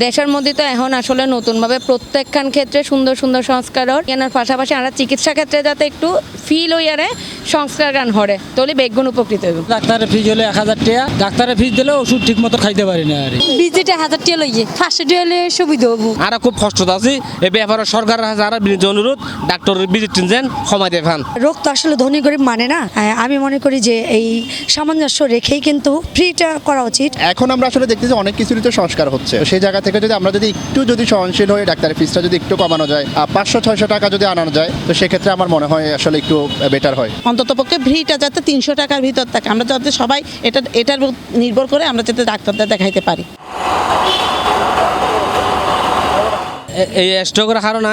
দেশের মধ্যে তো এখন আসলে নতুনভাবে প্রত্যেকখান ক্ষেত্রে সুন্দর সুন্দর সংস্কার কেনার পাশাপাশি আমরা চিকিৎসা ক্ষেত্রে যাতে একটু ফিল হইয়ারে সংস্কার গান হরে তাহলে বেগুন উপকৃত হইব। ডাক্তারের ফিজ হলে 1000 টাকা, ডাক্তারের ফিজ দিলে ওষুধ ঠিক মতো খাইতে পারি না। আর ভিজিটে 1000 টাকা লইয়ে 500 টাকা হলে সুবিধা হবো। আর খুব কষ্ট আছে এই ব্যাপারে সরকারের কাছে আর বিনীত অনুরোধ ডাক্তারের ভিজিট যেন সময় দেখান। রোগ তো আসলে ধনী গরিব মানে না, আমি মনে করি যে এই সামঞ্জস্য রেখেই কিন্তু ফ্রিটা করা উচিত। এখন আমরা আসলে দেখতেছি অনেক কিছুরই তো সংস্কার হচ্ছে, তো সেই জায়গা থেকে যদি আমরা একটু সহনশীল হয়ে ডাক্তারের ফিসটা যদি একটু কমানো যায়, 500-600 টাকা যদি আনানো যায়, তো সেক্ষেত্রে আমার মনে হয় আসলে একটু বেটার হয়। অন্ততপক্ষে ফ্রিটা যাতে 300 টাকার ভিতর থাকে, আমরা যাতে সবাই এটার উপর নির্ভর করে আমরা যাতে ডাক্তারদের দেখাইতে পারি। এই স্ট্রোকের কারণে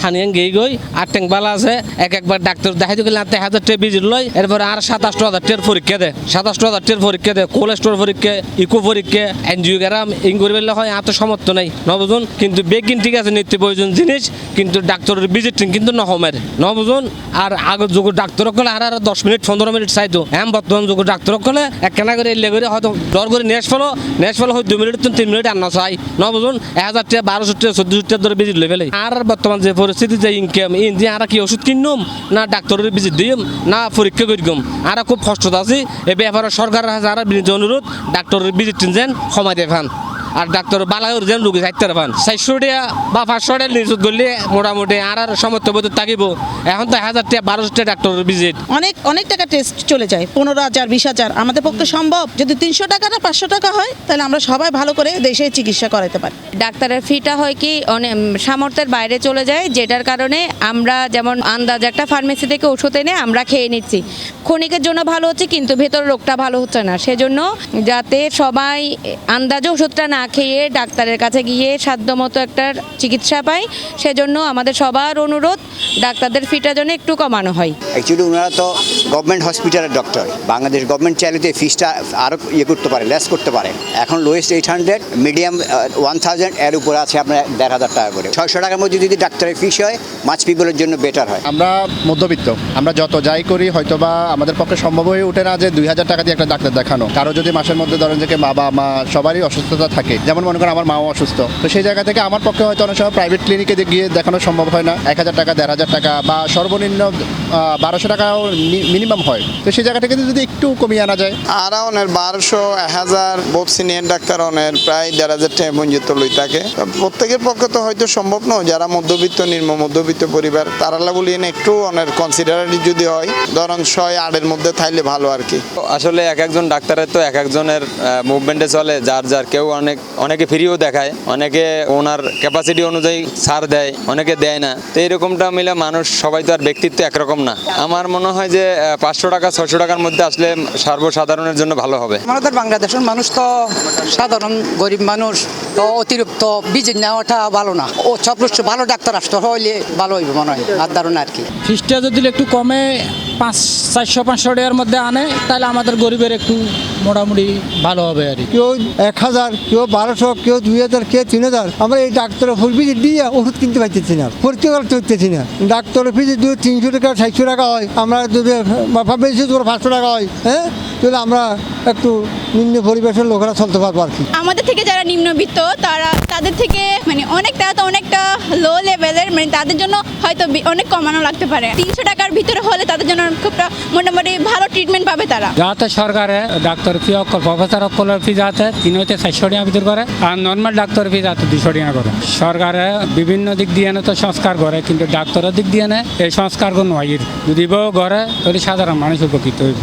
হানিয়ান গেই গই আর ট্যাঙ্কবালা আছে একবার ডাক্তার দেখাইতে গেলে 1000 টাকা ভিজিট লয়, এরপরে আর 27,000 টাকার পরীক্ষা দেয়, 27,000 টাকার পরীক্ষা দেয়, কোলেস্ট্রল পরীক্ষা, ইকো পরীক্ষা, এনজিওগ্রাম ইনকোয়ারি বেলে হয় এত সমর্থ নাই নবজন। কিন্তু বেগিন ঠিক আছে নিত্য প্রয়োজন জিনিস, কিন্তু ডাক্তারের ভিজিটিং কিন্তু নহমের নবজন। আর আগের যুগ ডাক্তার করলে আর 10 মিনিট 15 মিনিট চাইতো, বর্তমান যুগ ডাক্তার করলে একখানা করে এলে করে হয়তো ডর করে নেশ ফেলো হয় 2 মিনিট 3 মিনিট আর না চাই নবজন। 1000 টাকা 1200 টাকা 1400 টাকা ধরে ভিজিট লই ফেলে। আর বর্তমান যে পরিস্থিতি যে ইনকাম যে আর কি ওষুধ কিনুম না ডাক্তারের ভিজিট দিম না পরীক্ষা করিম, আর খুব কষ্ট আছে এই ব্যাপারে সরকারের কাছে আর বিনীত অনুরোধ ডাক্তারের ভিজিট যেন সময় দেখান। আর ডাক্তার বালাগর যেন রোগী থাকতে পারেন 400 টাকা বা 500 টাকা নিযুক্ত করলে মোটামুটি আর সমর্থ বোধ থাকিব। এখন তো 1000 টাকা 1200 টাকা ডাক্তারের ভিজিট অনেক টাকা টেস্ট চলে যায়, 15,000 20,000। আমাদের পক্ষে সম্ভব যদি 300 টাকা না 500 টাকা হয়, তাহলে আমরা সবাই ভালো করে দেশে চিকিৎসা করাতে পারি। ডাক্তারের ফিটা হয় কি অনেক সামর্থ্যের বাইরে চলে যায়, যেটার কারণে আমরা যেমন আন্দাজ একটা ফার্মেসি থেকে ওষুধ এনে আমরা খেয়ে নিচ্ছি, ক্ষণিকের জন্য ভালো হচ্ছে কিন্তু ভেতর রোগটা ভালো হচ্ছে না। সেজন্য যাতে সবাই আন্দাজে ওষুধটা না খেয়ে ডাক্তারের কাছে গিয়ে সাধ্যমতো একটা চিকিৎসা পাই, সেজন্য আমাদের সবার অনুরোধ ডাক্তারদের ফিটা যেন একটু কমানো হয়। অ্যাকচুয়ালি ওনারা তো গভর্নমেন্ট হসপিটালের ডক্টর, বাংলাদেশ গভর্নমেন্ট চাইলে তো ফিসটা আরও করতে পারে, লেস করতে পারে। এখন লোয়েস্ট 800, মিডিয়াম 1000, এর উপরে আছে আপনার 1,500 টাকা করে। 600 টাকার মধ্যে যদি ডাক্তারের ফিস হয় মাছ পিপলের জন্য বেটার হয়। আমরা মধ্যবিত্ত, আমরা যত যাই করি হয়তোবা আমাদের পক্ষে সম্ভব হয়ে ওঠে না যে 2000 টাকা দিয়ে একটা ডাক্তার দেখানো। কারো যদি মাসের মধ্যে ধরেন যে বাবা মা সবারই অসুস্থতা থাকে, যেমন মনে করেন আমার মাও অসুস্থ, তো সেই জায়গা থেকে আমার পক্ষে হয়তো অনেক সময় প্রাইভেট ক্লিনিকে গিয়ে দেখানো সম্ভব হয় না। 1000 টাকা 1500 টাকা বা সর্বনিম্ন 1200 টাকাও মিনিমাম হয়, তো সেই জায়গা থেকে যদি একটু কমিয়ে আনা যায়। আর অনেক 1200 1000 বহুত সিনিয়র ডাক্তার অনেক প্রায় 1500 টাকা পর্যন্ত লই থাকে। প্রত্যেকের পক্ষে তো হয়তো সম্ভব নয়, যারা মধ্যবিত্ত নিম্ন মধ্যবিত্ত পরিবার তারা বলিয়ে একটু অনেক কনসিডারেটি যদি হয়, ধরুন 100-8 এর মধ্যে থাইলে ভালো আর কি। আসলে একজন ডাক্তারের তো একজনের মুভমেন্টে চলে, যার কেউ অনেকে ফ্রিও দেখায়, অনেকে ওনার ক্যাপাসিটি অনুযায়ী ছাড় দেয়, অনেকে দেয় না। তো এরকমটা মিলে মানুষ সবাই তো আর ব্যক্তিত্ব একরকম না। আমার মনে হয় যে 500 টাকা 600 টাকার মধ্যে আসলে সর্বসাধারণের জন্য ভালো হবে। আমাদের বাংলাদেশের মানুষ তো সাধারণ গরিব মানুষ, তো অতিরিক্ত ভিজিট নেওয়াটা ভালো না। ও সব ভালো ডাক্তার আসতে হইলে ভালো হইবে মনে হয়, আর ধারণা আর কি। ফিসটা যদি একটু কমে 400-500 টাকার মধ্যে আনে, তাহলে আমাদের গরিবের একটু মোটামুটি ভালো হবে আর কি। কেউ 1000, কেউ 1200, কেউ 2000, কেউ 3000। আমরা এই ডাক্তারের ফুল ভিজিট দিয়ে ওষুধ কিনতে পারতেছি না, পরীক্ষা করতে পারতেছি না। ডাক্তারের ভিজিট যদি 300 টাকা 600 টাকা হয়, আমরা যদি বেশি 500 টাকা হয়, হ্যাঁ, তাহলে আমরা একটু নিম্ন পরিবেশের লোকেরা চলতে পারবো আর কি। আমাদের থেকে যারা নিম্নবিত্ত তাদের থেকে অনেকটা লো লেভেলের, তাদের জন্য হয়তো অনেক কমানো লাগতে পারে। 300 টাকার ভিতরে হলে তাদের জন্য খুব মোটামুটি ভালো ট্রিটমেন্ট পাবে তারা। যাতে সরকারে ডাক্তার ফি প্রফেসর অকলের ফি যাতে 300-400 টাকা ভিতর করে, আর নর্মাল ডাক্তার ফি যাতে 200 টাকা করে। সরকারে বিভিন্ন দিক দিয়ে তো সংস্কার করে, কিন্তু ডাক্তারের দিক দিয়ে এই সংস্কার কোনো হয় যদি করে তাহলে সাধারণ মানুষ উপকৃত হইব।